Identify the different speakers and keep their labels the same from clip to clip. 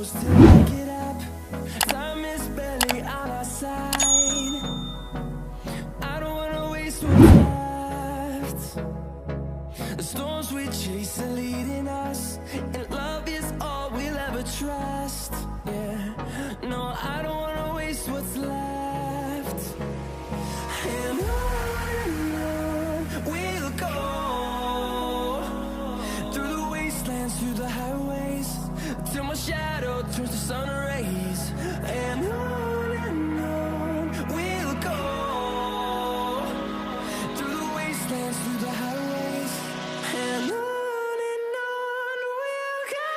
Speaker 1: close till I get up. Time is barely on our side. I don't wanna waste what's left. The storms we chase are leading us, and love is all we'll ever trust. Yeah, no, I don't wanna waste what's left. And on we'll go, through the wastelands, through the highways, till my shadow turns to sun rays. And on we'll go, through the wastelands, through the highways, and on we'll go.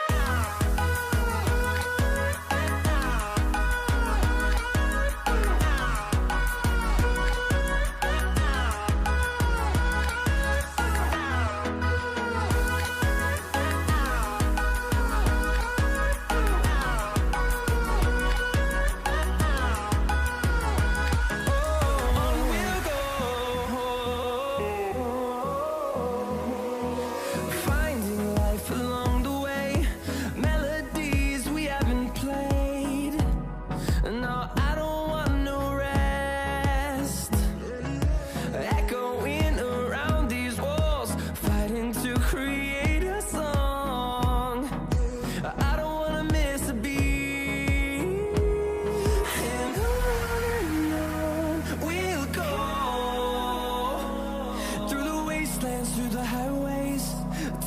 Speaker 1: Finding life along the way, melodies we haven't played. No, I don't want no rest. Echoing around these walls, fighting to create a song. I don't wanna miss a beat. And on we'll go, through the wastelands, through the highways,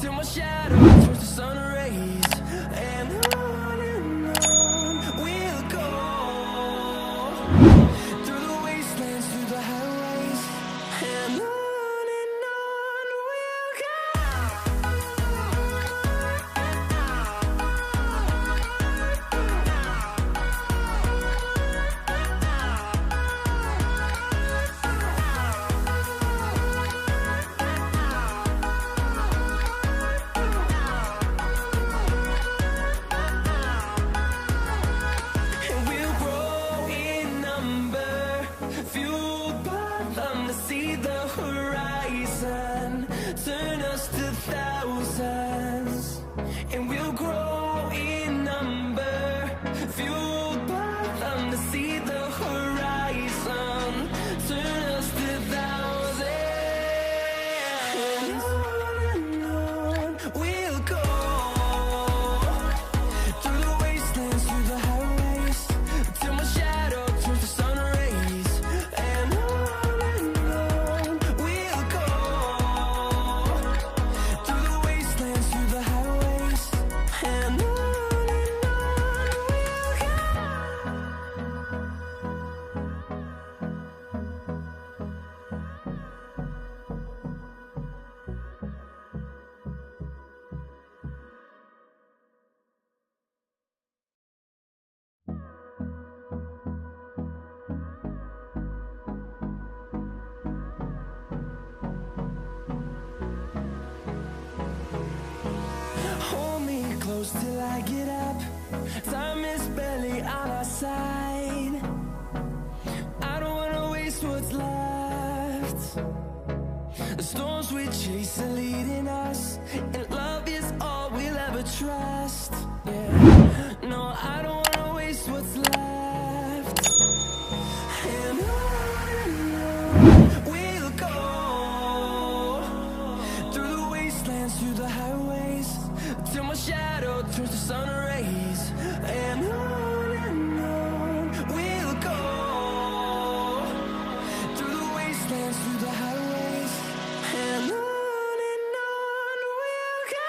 Speaker 1: till my shadow turns to sun rays. And on we'll go, through the wastelands, through the highways, and on we'll go. And we'll grow in number, fueled by them to see the horizon, turn us to thousands. And we'll grow in number, fueled by them to see the horizon, turn us to thousands. And on we'll go, through the wastelands, through the highways, till my shadow turns to sun rays. And on we'll go, through the wastelands, through the highways, and on we'll go. Hold me close till I get up. Time is barely on our side. I don't wanna waste what's left. The storms we chase are leading us, and love is all we'll ever trust. Yeah, no, I don't wanna waste what's left. And on we'll go, through the wastelands, through the highways, till my shadow turns to sun rays. And on we'll go, through the wastelands, through the highways, and on we'll go.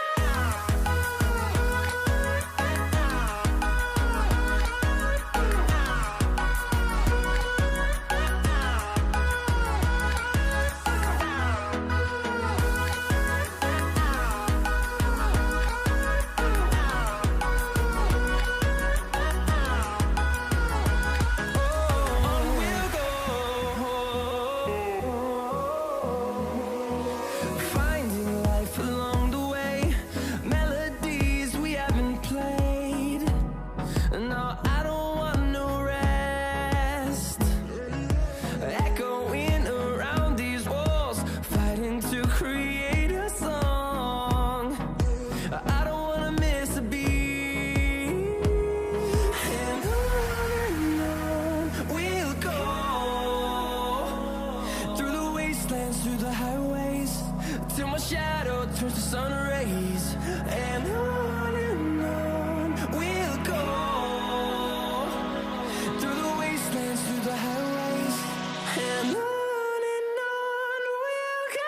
Speaker 1: turns to sun rays, and on we'll go, through the wastelands, through the highways, and on we'll go.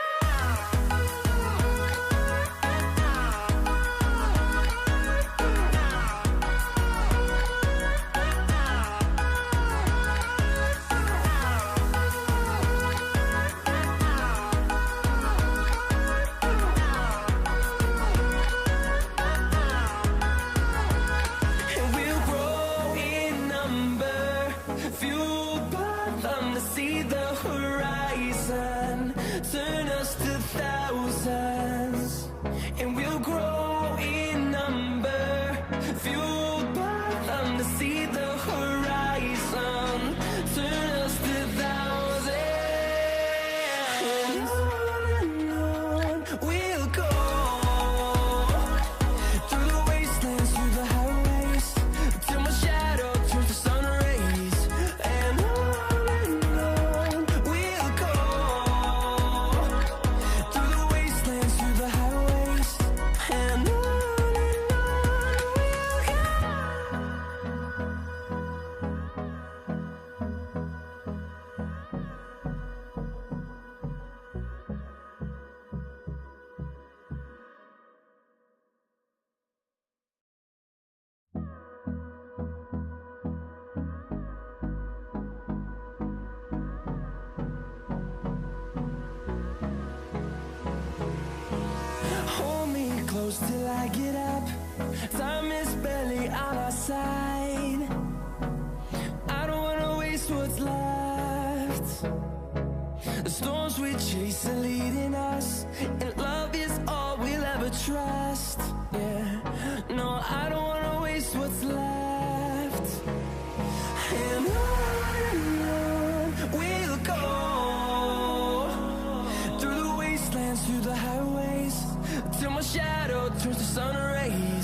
Speaker 1: See the horizon, turn us to thousands, and we'll grow in number, fueled by them to see the horizon, turn us to thousands, and on we'll go, through the wastelands, through the highways, till my shadow turns to sun rays, and hold me close till I get up. Time is barely on our side. I don't wanna waste what's left. The storms we chase are leading us, and love is all we'll ever trust. Yeah, no, I don't wanna waste what's left. And on we'll go, through the wastelands, through the highways, till my shadow turns to sun rays.